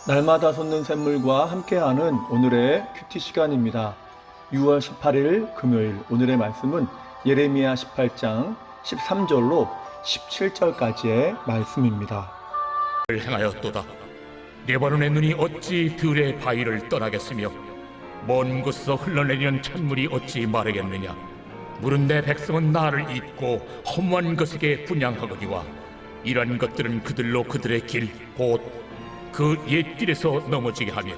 날마다 솟는 샘물과 함께하는 오늘의 큐티 시간입니다. 6월 18일 금요일 오늘의 말씀은 예레미야 18장 13절로 17절까지의 말씀입니다. 행하였도다. 레바논의 눈이 어찌 들의 바위를 떠나겠으며 먼 곳에서 흘러내리는 찬물이 어찌 마르겠느냐. 물은 내 백성은 나를 잊고 허무한 것에게 분향하거니와 이러한 것들은 그들로 그들의 길 곧 그 옛길에서 넘어지게 하며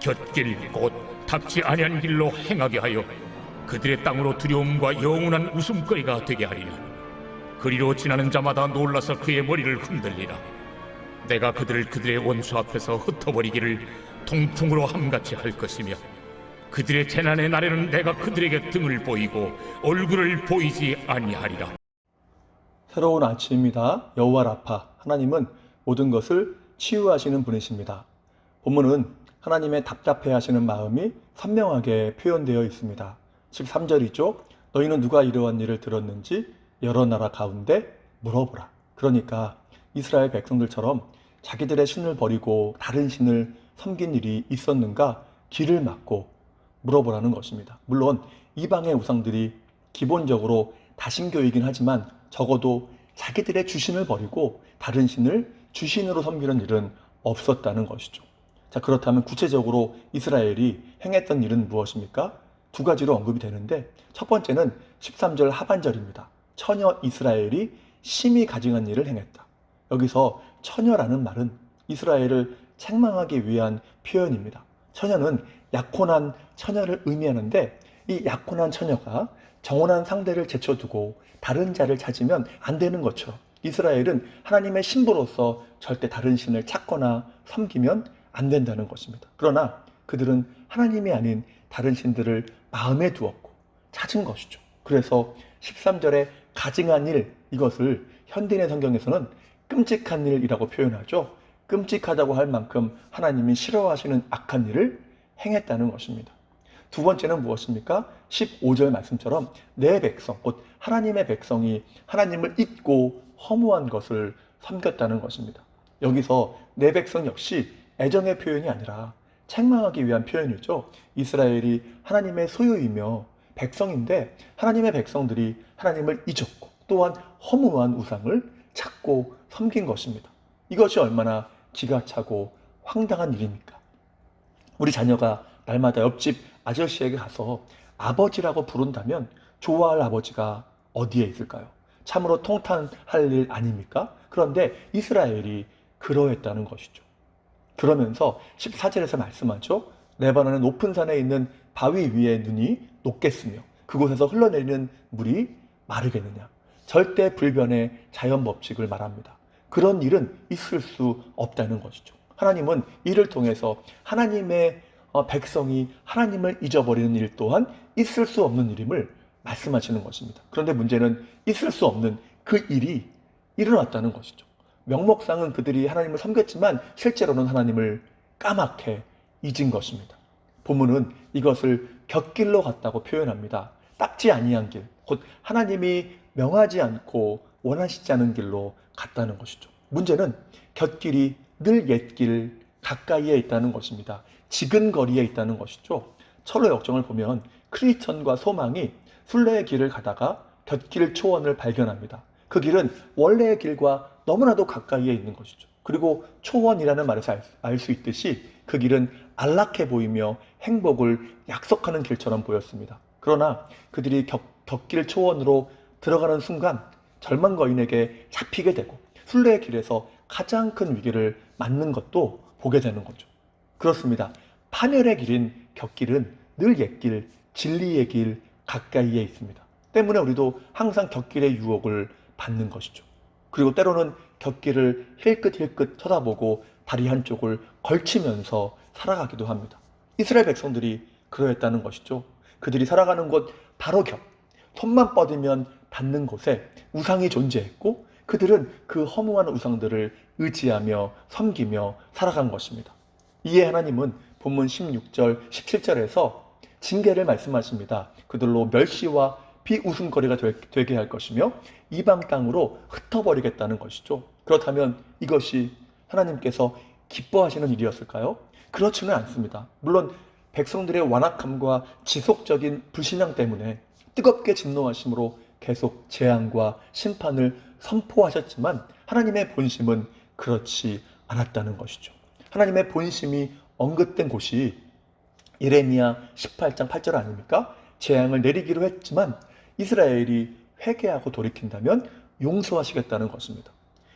곁길 곧 답지 아니한 길로 행하게 하여 그들의 땅으로 두려움과 영원한 웃음거리가 되게 하리니 그리로 지나는 자마다 놀라서 그의 머리를 흔들리라. 내가 그들을 그들의 원수 앞에서 흩어버리기를 통풍으로 함같이 할 것이며 그들의 재난의 날에는 내가 그들에게 등을 보이고 얼굴을 보이지 아니하리라. 새로운 아침입니다. 여호와 라파 하나님은 모든 것을 치유하시는 분이십니다. 본문은 하나님의 답답해하시는 마음이 선명하게 표현되어 있습니다. 13절이죠. 너희는 누가 이러한 일을 들었는지 여러 나라 가운데 물어보라. 그러니까 이스라엘 백성들처럼 자기들의 신을 버리고 다른 신을 섬긴 일이 있었는가 길을 막고 물어보라는 것입니다. 물론 이방의 우상들이 기본적으로 다신교이긴 하지만 적어도 자기들의 주신을 버리고 다른 신을 주신으로 섬기는 일은 없었다는 것이죠. 자, 그렇다면 구체적으로 이스라엘이 행했던 일은 무엇입니까? 두 가지로 언급이 되는데 첫 번째는 13절 하반절입니다. 처녀 이스라엘이 심히 가증한 일을 행했다. 여기서 처녀라는 말은 이스라엘을 책망하기 위한 표현입니다. 처녀는 약혼한 처녀를 의미하는데 이 약혼한 처녀가 정혼한 상대를 제쳐두고 다른 자를 찾으면 안 되는 것처럼 이스라엘은 하나님의 신부로서 절대 다른 신을 찾거나 섬기면 안 된다는 것입니다. 그러나 그들은 하나님이 아닌 다른 신들을 마음에 두었고 찾은 것이죠. 그래서 13절에 가증한 일, 이것을 현대인의 성경에서는 끔찍한 일이라고 표현하죠. 끔찍하다고 할 만큼 하나님이 싫어하시는 악한 일을 행했다는 것입니다. 두 번째는 무엇입니까? 15절 말씀처럼 내 백성, 곧 하나님의 백성이 하나님을 잊고 허무한 것을 섬겼다는 것입니다. 여기서 내 백성 역시 애정의 표현이 아니라 책망하기 위한 표현이죠. 이스라엘이 하나님의 소유이며 백성인데 하나님의 백성들이 하나님을 잊었고 또한 허무한 우상을 찾고 섬긴 것입니다. 이것이 얼마나 기가 차고 황당한 일입니까? 우리 자녀가 날마다 옆집 아저씨에게 가서 아버지라고 부른다면 좋아할 아버지가 어디에 있을까요? 참으로 통탄할 일 아닙니까? 그런데 이스라엘이 그러했다는 것이죠. 그러면서 14절에서 말씀하죠. 레바논의 높은 산에 있는 바위 위에 눈이 녹겠으며 그곳에서 흘러내리는 물이 마르겠느냐. 절대 불변의 자연 법칙을 말합니다. 그런 일은 있을 수 없다는 것이죠. 하나님은 이를 통해서 하나님의 백성이 하나님을 잊어버리는 일 또한 있을 수 없는 일임을 말씀하시는 것입니다. 그런데 문제는 있을 수 없는 그 일이 일어났다는 것이죠. 명목상은 그들이 하나님을 섬겼지만 실제로는 하나님을 까맣게 잊은 것입니다. 본문은 이것을 곁길로 갔다고 표현합니다. 닦지 아니한 길, 곧 하나님이 명하지 않고 원하시지 않은 길로 갔다는 것이죠. 문제는 곁길이 늘 옛길 가까이에 있다는 것입니다. 지근거리에 있다는 것이죠. 철로 역정을 보면 크리스천과 소망이 순례의 길을 가다가 곁길 초원을 발견합니다. 그 길은 원래의 길과 너무나도 가까이에 있는 것이죠. 그리고 초원이라는 말에서 알 수 있듯이 그 길은 안락해 보이며 행복을 약속하는 길처럼 보였습니다. 그러나 그들이 곁길 초원으로 들어가는 순간 절망 거인에게 잡히게 되고 순례의 길에서 가장 큰 위기를 맞는 것도 보게 되는 거죠. 그렇습니다. 파멸의 길인 곁길은 늘 옛길, 진리의 길 가까이에 있습니다. 때문에 우리도 항상 곁길의 유혹을 받는 것이죠. 그리고 때로는 곁길을 힐끗힐끗 쳐다보고 다리 한쪽을 걸치면서 살아가기도 합니다. 이스라엘 백성들이 그러했다는 것이죠. 그들이 살아가는 곳 바로 곁, 손만 뻗으면 닿는 곳에 우상이 존재했고 그들은 그 허무한 우상들을 의지하며 섬기며 살아간 것입니다. 이에 하나님은 본문 16절, 17절에서 징계를 말씀하십니다. 그들로 멸시와 비웃음거리가 되게 할 것이며 이방 땅으로 흩어버리겠다는 것이죠. 그렇다면 이것이 하나님께서 기뻐하시는 일이었을까요? 그렇지는 않습니다. 물론 백성들의 완악함과 지속적인 불신앙 때문에 뜨겁게 진노하심으로 계속 재앙과 심판을 선포하셨지만 하나님의 본심은 그렇지 않았다는 것이죠. 하나님의 본심이 언급된 곳이 예레미야 18장 8절 아닙니까? 재앙을 내리기로 했지만 이스라엘이 회개하고 돌이킨다면 용서하시겠다는 것입니다.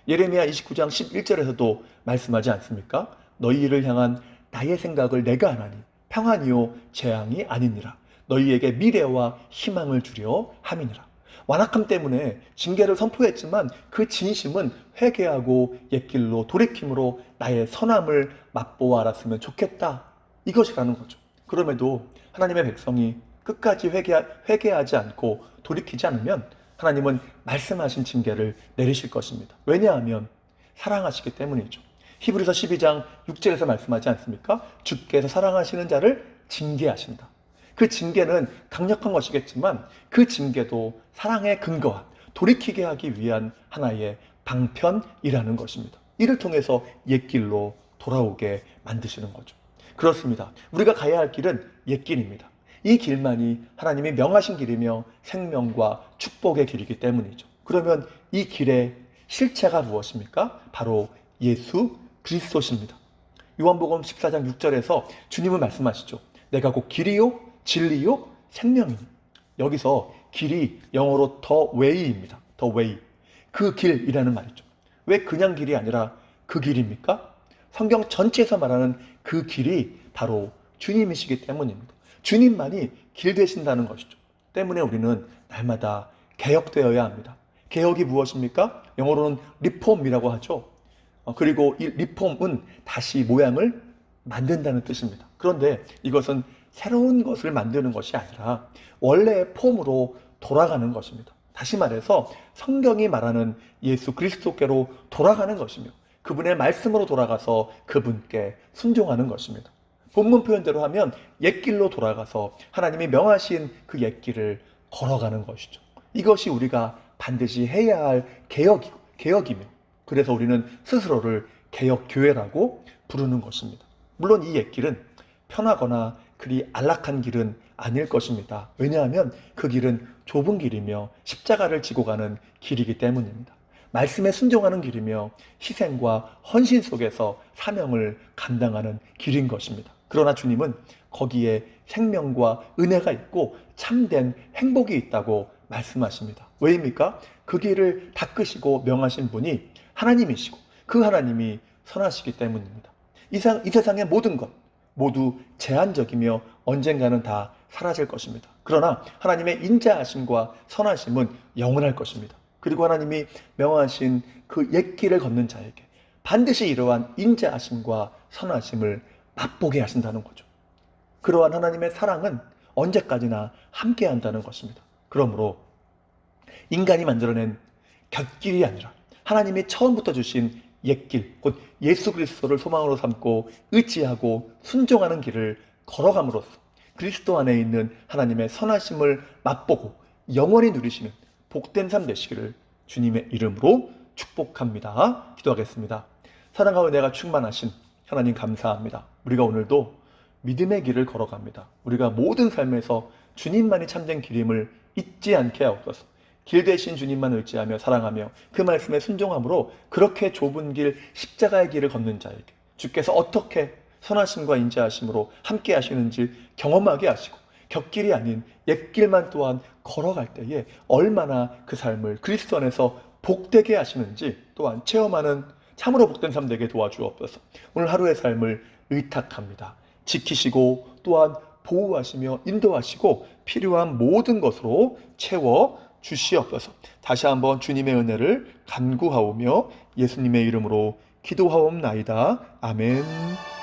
예레미야 29장 11절에서도 말씀하지 않습니까? 너희를 향한 나의 생각을 내가 하나니 평안이요 재앙이 아니니라. 너희에게 미래와 희망을 주려 함이니라. 완악함 때문에 징계를 선포했지만 그 진심은 회개하고 옛길로 돌이킴으로 나의 선함을 맛보아 알았으면 좋겠다. 이것이라는 거죠. 그럼에도 하나님의 백성이 끝까지 회개하지 않고 돌이키지 않으면 하나님은 말씀하신 징계를 내리실 것입니다. 왜냐하면 사랑하시기 때문이죠. 히브리서 12장 6절에서 말씀하지 않습니까? 주께서 사랑하시는 자를 징계하신다. 그 징계는 강력한 것이겠지만 그 징계도 사랑에 근거한 돌이키게 하기 위한 하나의 방편이라는 것입니다. 이를 통해서 옛길로 돌아오게 만드시는 거죠. 그렇습니다. 우리가 가야 할 길은 옛길입니다. 이 길만이 하나님이 명하신 길이며 생명과 축복의 길이기 때문이죠. 그러면 이 길의 실체가 무엇입니까? 바로 예수 그리스도십니다. 요한복음 14장 6절에서 주님은 말씀하시죠. 내가 곧 길이요 진리요 생명이니. 여기서 길이 영어로 the way입니다. the way. 그 길이라는 말이죠. 왜 그냥 길이 아니라 그 길입니까? 성경 전체에서 말하는 그 길이 바로 주님이시기 때문입니다. 주님만이 길 되신다는 것이죠. 때문에 우리는 날마다 개혁되어야 합니다. 개혁이 무엇입니까? 영어로는 리폼이라고 하죠. 그리고 이 리폼은 다시 모양을 만든다는 뜻입니다. 그런데 이것은 새로운 것을 만드는 것이 아니라 원래의 폼으로 돌아가는 것입니다. 다시 말해서 성경이 말하는 예수 그리스도께로 돌아가는 것이며 그분의 말씀으로 돌아가서 그분께 순종하는 것입니다. 본문 표현대로 하면 옛길로 돌아가서 하나님이 명하신 그 옛길을 걸어가는 것이죠. 이것이 우리가 반드시 해야 할 개혁이며 그래서 우리는 스스로를 개혁교회라고 부르는 것입니다. 물론 이 옛길은 편하거나 그리 안락한 길은 아닐 것입니다. 왜냐하면 그 길은 좁은 길이며 십자가를 지고 가는 길이기 때문입니다. 말씀에 순종하는 길이며 희생과 헌신 속에서 사명을 감당하는 길인 것입니다. 그러나 주님은 거기에 생명과 은혜가 있고 참된 행복이 있다고 말씀하십니다. 왜입니까? 그 길을 닦으시고 명하신 분이 하나님이시고 그 하나님이 선하시기 때문입니다. 이 세상의 모든 것 모두 제한적이며 언젠가는 다 사라질 것입니다. 그러나 하나님의 인자하심과 선하심은 영원할 것입니다. 그리고 하나님이 명하신 그 옛길을 걷는 자에게 반드시 이러한 인자하심과 선하심을 맛보게 하신다는 거죠. 그러한 하나님의 사랑은 언제까지나 함께 한다는 것입니다. 그러므로 인간이 만들어낸 곁길이 아니라 하나님이 처음부터 주신 옛길, 곧 예수 그리스도를 소망으로 삼고 의지하고 순종하는 길을 걸어감으로써 그리스도 안에 있는 하나님의 선하심을 맛보고 영원히 누리시는 복된 삶 되시기를 주님의 이름으로 축복합니다. 기도하겠습니다. 사랑과 은혜가 충만하신 하나님 감사합니다. 우리가 오늘도 믿음의 길을 걸어갑니다. 우리가 모든 삶에서 주님만이 참된 길임을 잊지 않게 하옵소서. 길 대신 주님만 의지하며 사랑하며 그 말씀에 순종함으로 그렇게 좁은 길 십자가의 길을 걷는 자에게 주께서 어떻게 선하심과 인자하심으로 함께 하시는지 경험하게 하시고 곁길이 아닌 옛길만 또한 걸어갈 때에 얼마나 그 삶을 그리스도 안에서 복되게 하시는지 또한 체험하는 참으로 복된 삶 되게 도와주옵소서. 오늘 하루의 삶을 의탁합니다. 지키시고 또한 보호하시며 인도하시고 필요한 모든 것으로 채워 주시옵소서. 다시 한번 주님의 은혜를 간구하오며 예수님의 이름으로 기도하옵나이다. 아멘.